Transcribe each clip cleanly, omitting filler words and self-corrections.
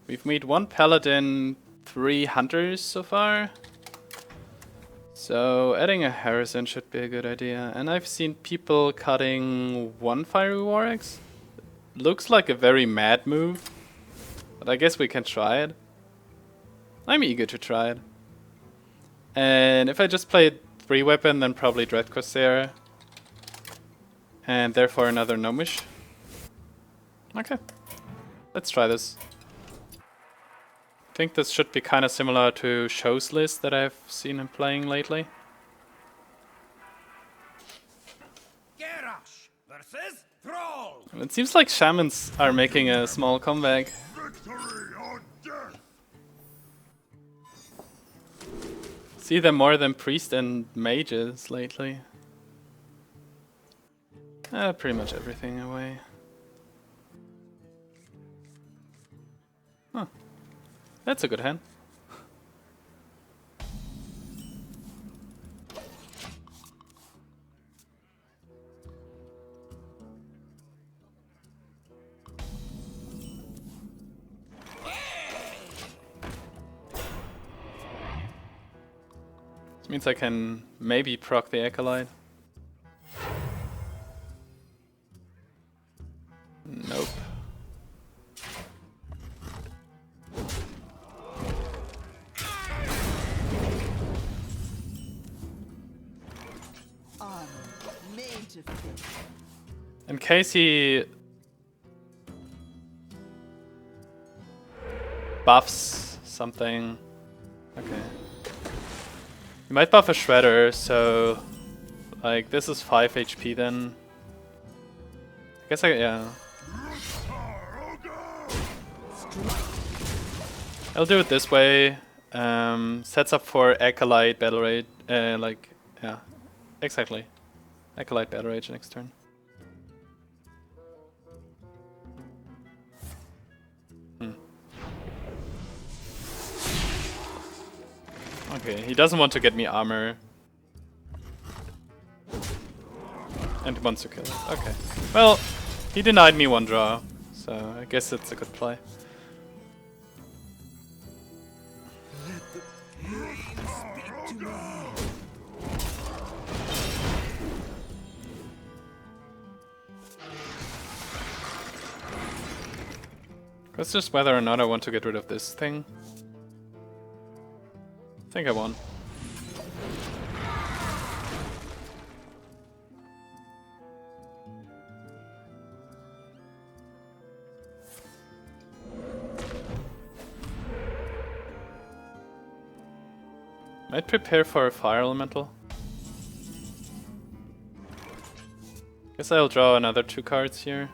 We've made 1 Paladin, 3 Hunters so far. So adding a Harrison should be a good idea. And I've seen people cutting 1 Fiery War Axe. Looks like a very mad move, but I guess we can try it. I'm eager to try it. And if I just played 3 weapon, then probably Dread Corsair. And therefore another Gnomish. Okay, let's try this. I think this should be kind of similar to Sjow's list that I've seen him playing lately. And it seems like Shamans are making a small comeback. See them more than Priest and Mages lately. Pretty much everything away. Huh. That's a good hand. This means I can maybe proc the Acolyte. Nope. In case he buffs something. Okay. He might buff a Shredder, so like this is 5 HP then. I guess yeah. I'll do it this way. Sets up for Acolyte Battle Rage. Like, yeah, exactly. Acolyte Battle Rage next turn. Okay, he doesn't want to get me armor. And he wants to kill it. Okay. Well, he denied me 1 draw, so I guess it's a good play. It's just whether or not I want to get rid of this thing. I think I won. Might prepare for a fire elemental. Guess I'll draw another 2 cards here.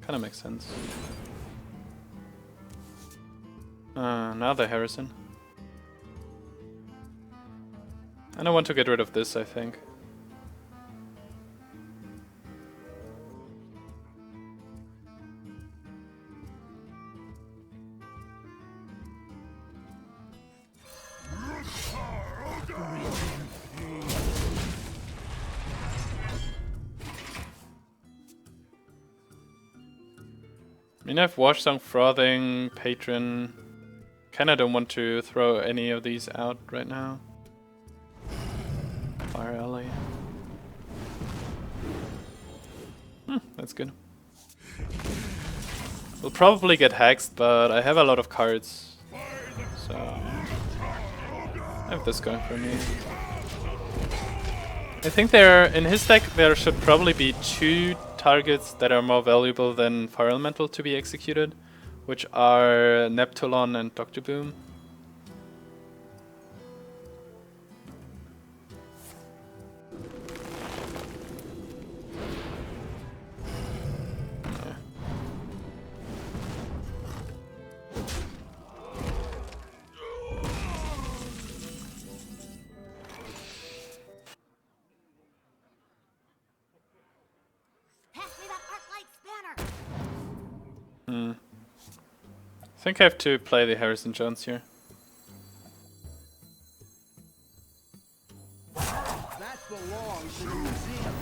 Kinda makes sense. Now the Harrison. And I want to get rid of this, I think. I mean, I have Warsong, Frothing, Patron. Kinda don't want to throw any of these out right now. Fire Alley. That's good. We'll probably get hexed, but I have a lot of cards. So I have this going for me. I think in his deck there should probably be 2 targets that are more valuable than Fire Elemental to be executed, which are Neptulon and Dr. Boom. I think I have to play the Harrison Jones here. That belongs in the museum.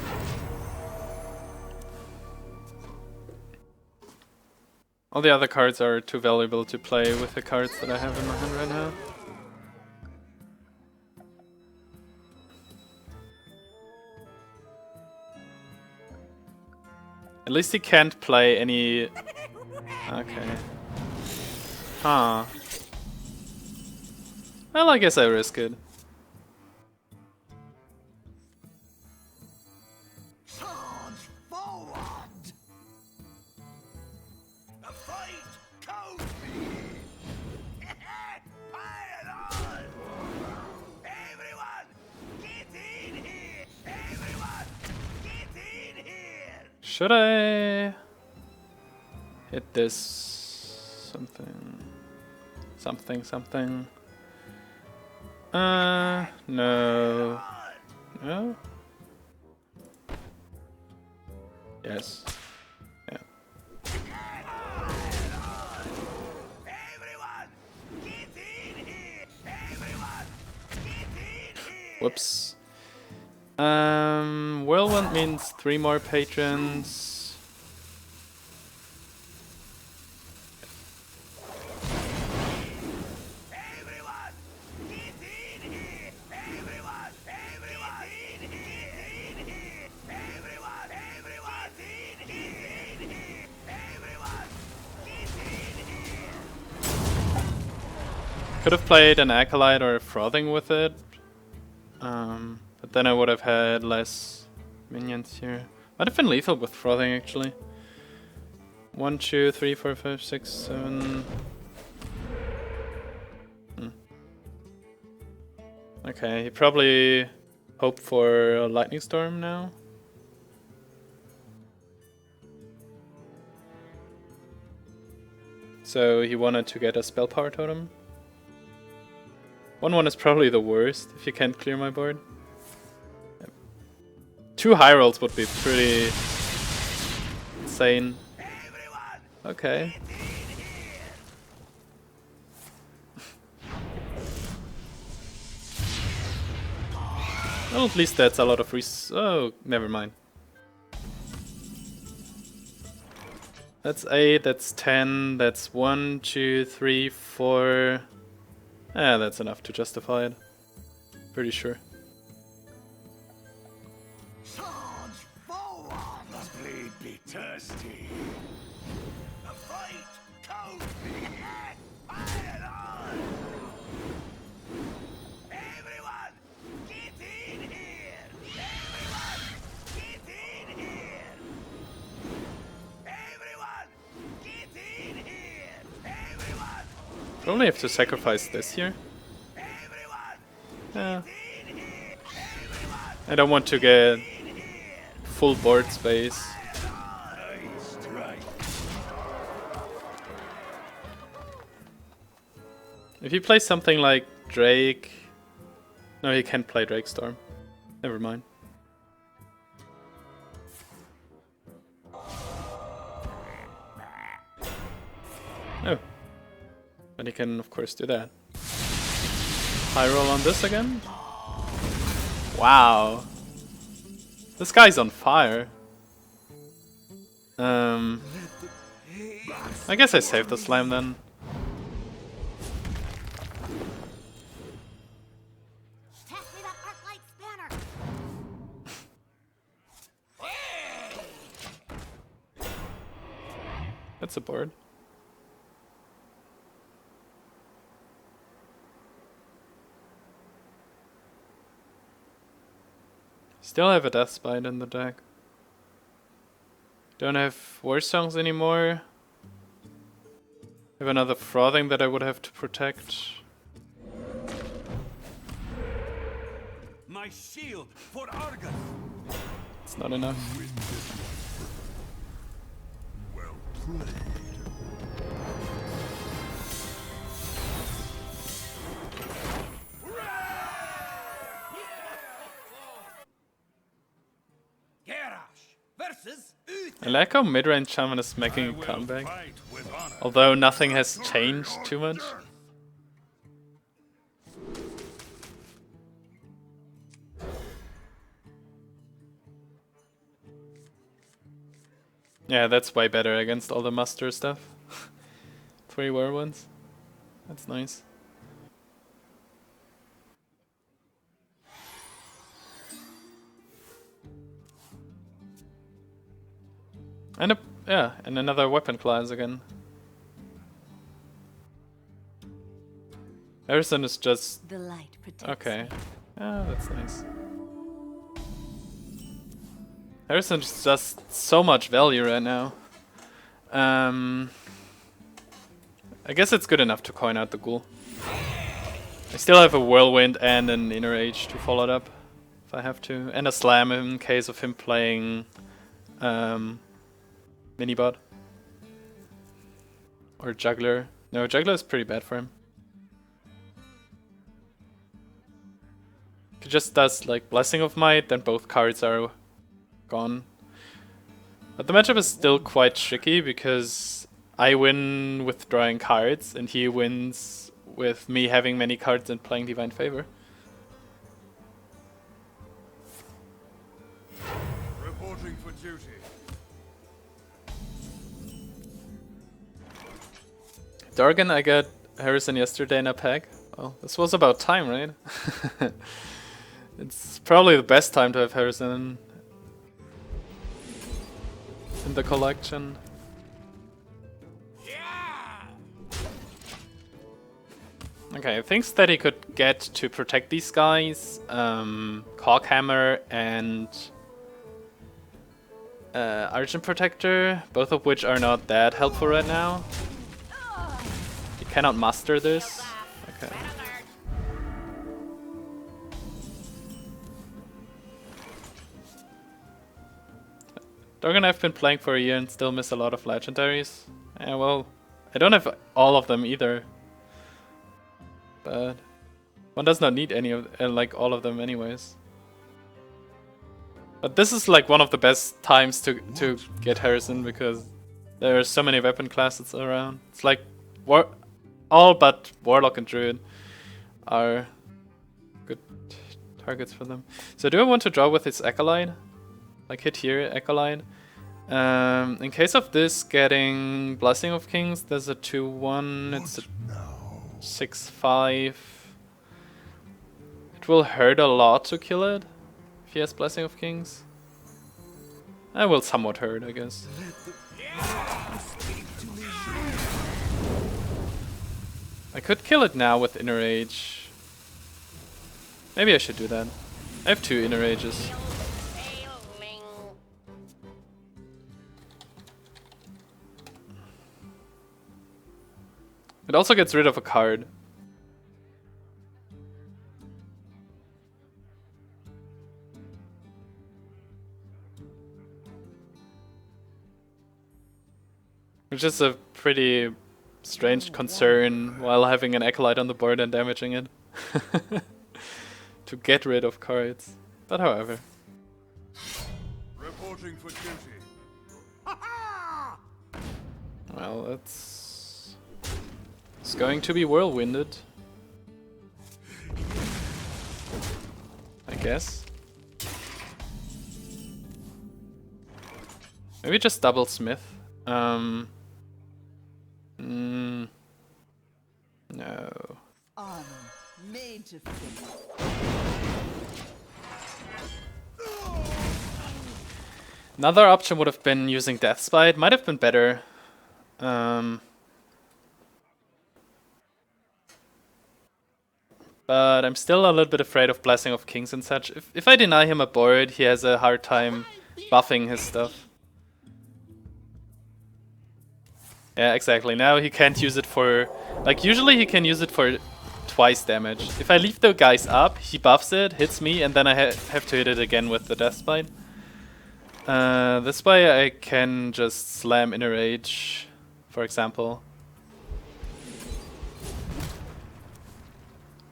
All the other cards are too valuable to play with the cards that I have in my hand right now. At least he can't play any... Okay. Huh. Well, I guess I risk it. Charge forward! A fight cold Fire on! Everyone, get in here! Everyone, get in here! Should I hit this something? Something. No. No? Yes. Yeah. Everyone, get in here! Everyone, get in here! Whoops. Whirlwind means 3 more patrons. Everyone, get in here! Everyone, everyone, get in here! Everyone, everyone, get in here! Everyone, get in here! Could have played an Acolyte or a Frothing with it. But then I would have had less minions here. Might have been lethal with Frothing actually. 1, 2, 3, 4, 5, 6, 7. Okay, he probably hoped for a lightning storm now. So he wanted to get a spell power totem. 1/1 is probably the worst if you can't clear my board. Yep. 2 high rolls would be pretty insane. Okay. Well, at least that's a lot of oh, never mind. That's 8, that's 10, that's 1, 2, 3, 4. Yeah, that's enough to justify it. Pretty sure. Charge forward! The blade be thirsty. A fight cold Fire on! Everyone, get in here! Everyone, get in here! Everyone, get in here! Everyone, Probably have to sacrifice this here. everyone, Yeah. in here! Everyone, I don't want to get full board space. If he plays something like Drake... No, he can't play Drake Storm. Never mind. Oh. But he can, of course, do that. High roll on this again? Wow. This guy's on fire. I guess I saved the slime then. Pass me that Arclight spanner. That's a board. Still have a Death Spite in the deck. Don't have Warsongs anymore. Have another Frothing that I would have to protect. my shield for Argus. It's not enough. Well played. I like how Midrange Shaman is making a comeback. Although nothing has changed too much. Yeah, that's way better against all the muster stuff. 3 Whirlwinds. That's nice. And yeah, and another weapon class again. Harrison is just The light protects okay. me. Yeah, that's nice. Harrison's just so much value right now. I guess it's good enough to coin out the Ghoul. I still have a Whirlwind and an Inner Age to follow it up if I have to, and a Slam in case of him playing Minibot or Juggler. No, Juggler is pretty bad for him. He just does like Blessing of Might, then both cards are gone. But the matchup is still quite tricky because I win with drawing cards and he wins with me having many cards and playing Divine Favor. Reporting for duty. Dargan, I got Harrison yesterday in a pack. Well, this was about time, right? It's probably the best time to have Harrison in the collection. Okay, things that he could get to protect these guys, Caulkhammer and Argent Protector, both of which are not that helpful right now. He cannot muster this. Okay. Dargan I've been playing for a year and still miss a lot of legendaries. Yeah, well, I don't have all of them either. But one does not need any of like all of them anyways. But this is like one of the best times to get Harrison because there are so many weapon classes around. It's like all but Warlock and Druid are good targets for them. So do I want to draw with his Acolyte? Like hit here, Acolyte. In case of this getting Blessing of Kings, there's a 2-1, it's a 6-5. It will hurt a lot to kill it if he has Blessing of Kings. I will somewhat hurt, I guess. I could kill it now with Inner Age. Maybe I should do that. I have 2 Inner Ages. It also gets rid of a card. Which is a pretty strange concern while having an Acolyte on the board and damaging it. To get rid of cards. But however. Reporting for duty. Well, it's going to be whirlwinded. I guess. Maybe just double Smith. No. Armor made to fit. Another option would have been using Deathspite. Might have been better. But I'm still a little bit afraid of Blessing of Kings and such. If I deny him a board, he has a hard time buffing his stuff. Yeah, exactly. Now he can't use it for... Like, usually he can use it for twice damage. If I leave the guys up, he buffs it, hits me, and then I have to hit it again with the Deathspite. This way I can just slam Inner Age, for example.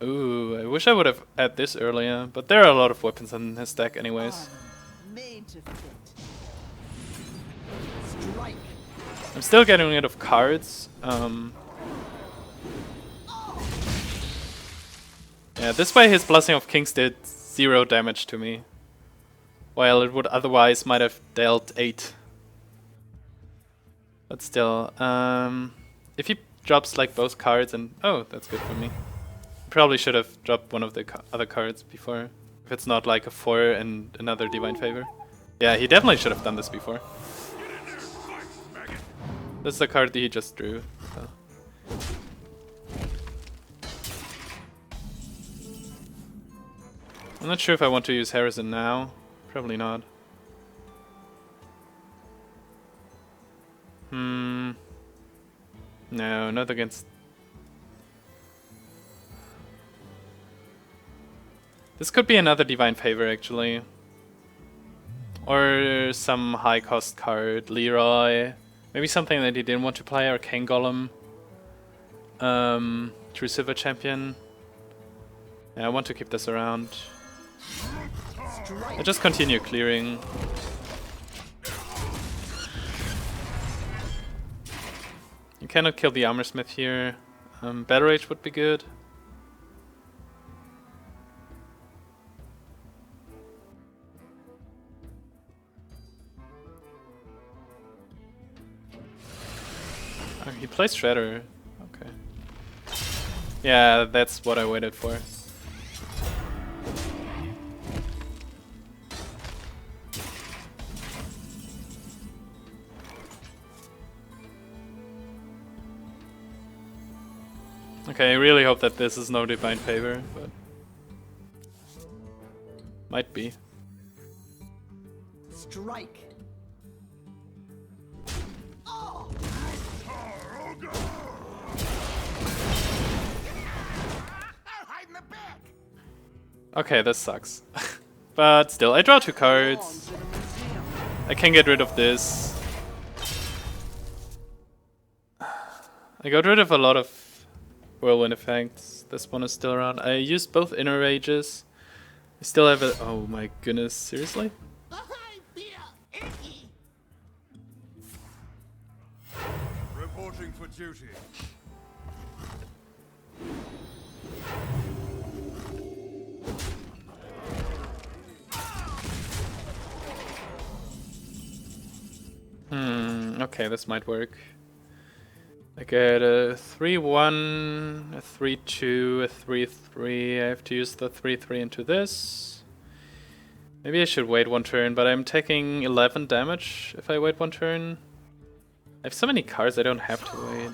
Ooh, I wish I would have had this earlier, but there are a lot of weapons in his deck anyways. Armor made to fit. Strike. I'm still getting rid of cards. Yeah, this way his Blessing of Kings did 0 damage to me. While it would otherwise might have dealt 8. But still, if he drops like both cards and... Oh, that's good for me. Probably should have dropped one of the other cards before. If it's not like a 4 and another Divine Favor. Yeah, he definitely should have done this before. This is the card that he just drew. So. I'm not sure if I want to use Thaurissan now. Probably not. No, not against... This could be another Divine Favor, actually. Or some high cost card. Leroy. Maybe something that he didn't want to play. Arcane Golem. True Silver Champion. Yeah, I want to keep this around. I just continue clearing. You cannot kill the Armorsmith here. Battle Rage would be good. Oh, he plays Shredder. Okay. Yeah, that's what I waited for. Okay, I really hope that this is no Divine Favor, but... Might be. Strike. Okay, this sucks. But still, I draw 2 cards. I can get rid of this. I got rid of a lot of Whirlwind effects. This one is still around. I used both Inner Rages. I still have a... Oh my goodness, seriously? Reporting for duty. Okay, this might work. I get a 3-1, a 3-2, a 3-3. I have to use the 3-3 into this. Maybe I should wait 1 turn, but I'm taking 11 damage if I wait 1 turn. I have so many cards I don't have to wait.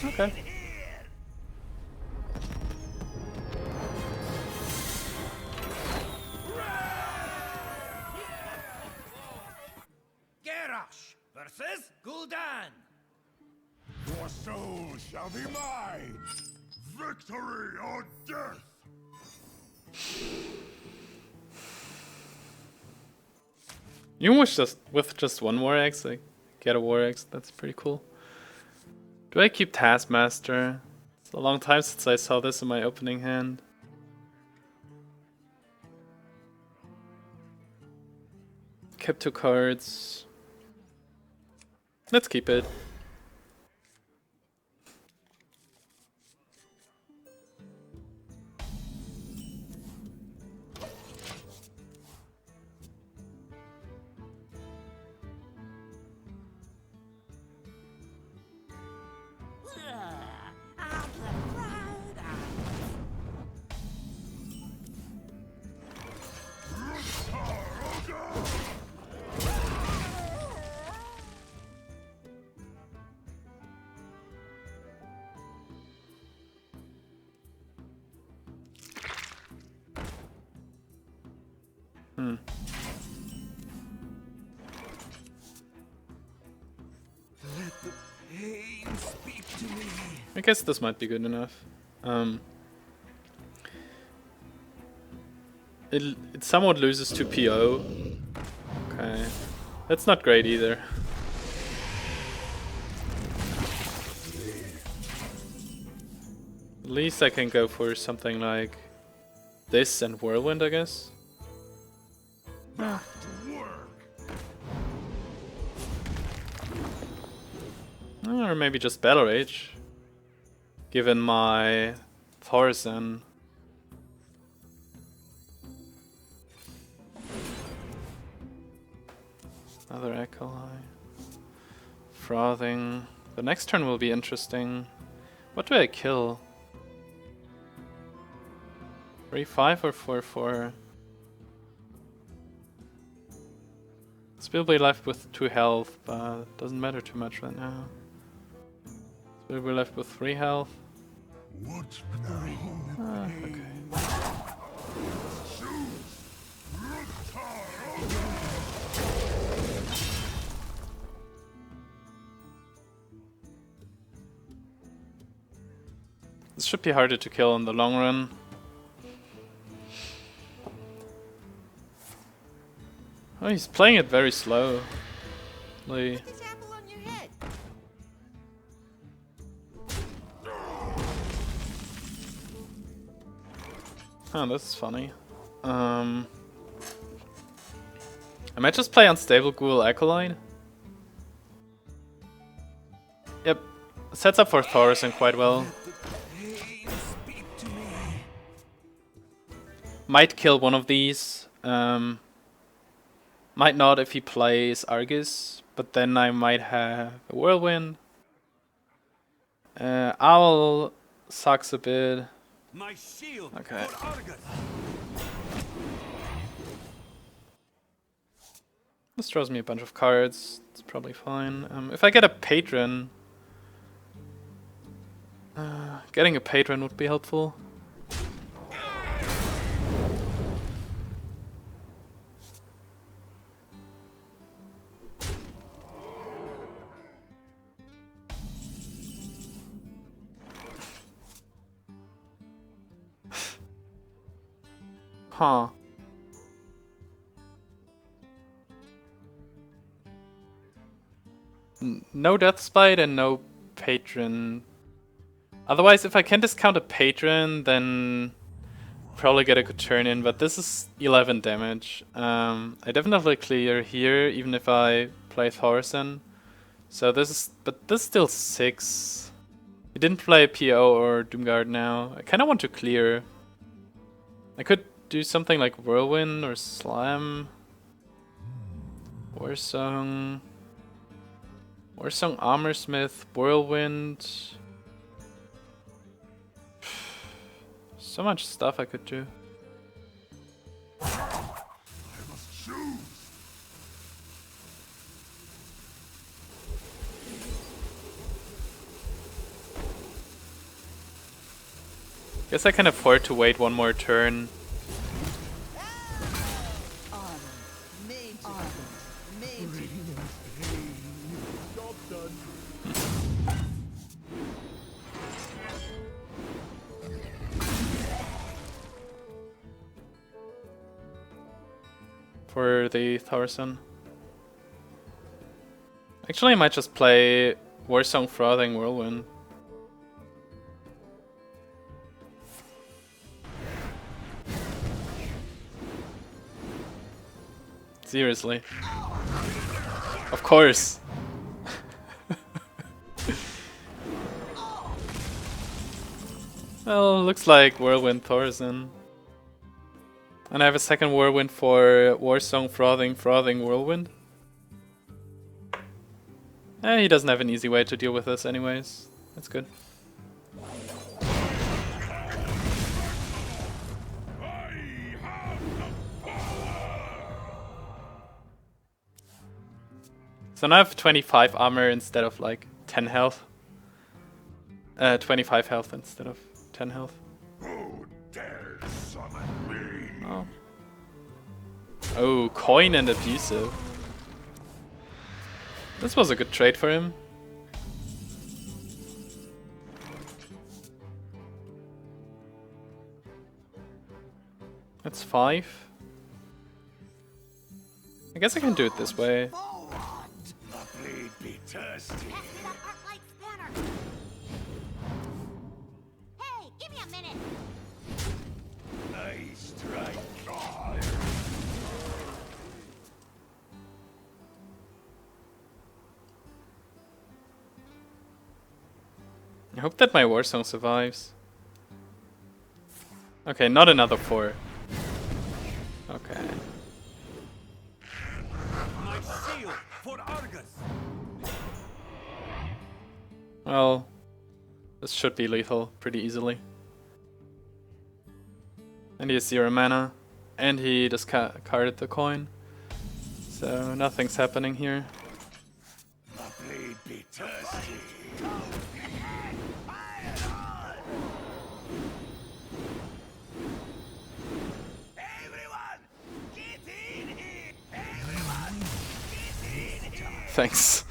Okay. Versus Gul'dan. Your soul shall be mine. Victory or death. You wish with just 1 War Axe, I get a War Axe. That's pretty cool. Do I keep Taskmaster? It's a long time since I saw this in my opening hand. Kept 2 cards. Let's keep it. Let the pain speak to me. I guess this might be good enough. It somewhat loses to PO. Okay. That's not great either. At least I can go for something like this and Whirlwind, I guess. Back to work. Or maybe just Battle Rage. Given my Thaurissan. Another Acolyte. Frothing. The next turn will be interesting. What do I kill? 3-5 or 4-4? Still be left with 2 health, but it doesn't matter too much right now. Still be left with 3 health. What now? Okay. This should be harder to kill in the long run. Oh, he's playing it very slow. Put this apple on your head. Oh, this is funny. I might just play Unstable Ghoul Acolyte. Yep, sets up for Thaurissan quite well. Might kill one of these. Might not if he plays Argus, but then I might have a Whirlwind. Owl sucks a bit. My shield. Okay. For Argus. This draws me a bunch of cards. It's probably fine. If I get a Patron, getting a Patron would be helpful. Huh. No Death Spite and no Patron. Otherwise, if I can discount a Patron, then probably get a good turn in, but this is 11 damage. I definitely clear here, even if I play Thaurissan. So this is, but this is still 6. He didn't play PO or Doomguard now. I kind of want to clear. I could do something like Whirlwind or Slam. Warsong. Warsong, Armorsmith, Whirlwind. So much stuff I could do. I must choose. Guess I can afford to wait one more turn. Armor. Made to fit. Made to Job done. For the Thaurissan. Actually, I might just play Warsong, Frothing, Whirlwind. Seriously. Of course. Well, looks like Whirlwind, Thaurissan. And I have a second Whirlwind for Warsong, Frothing, Frothing, Whirlwind. He doesn't have an easy way to deal with this anyways. That's good. So now I have 25 armor instead of like 10 health. 25 health instead of 10 health. Who dares summon me? Oh. Oh, coin and abusive. This was a good trade for him. That's 5. I guess I can do it this way. The blade be thirsty. Pass me that Arclight Spanner. Hey, give me a minute. I strike hard. I hope that my Warsong survives. Okay, not another 4. Okay. My shield Well, this should be lethal pretty easily. And he has 0 mana, and he discarded the coin. So nothing's happening here. The blade be thirsty. Everyone, get in here! Everyone, get in here! Thanks.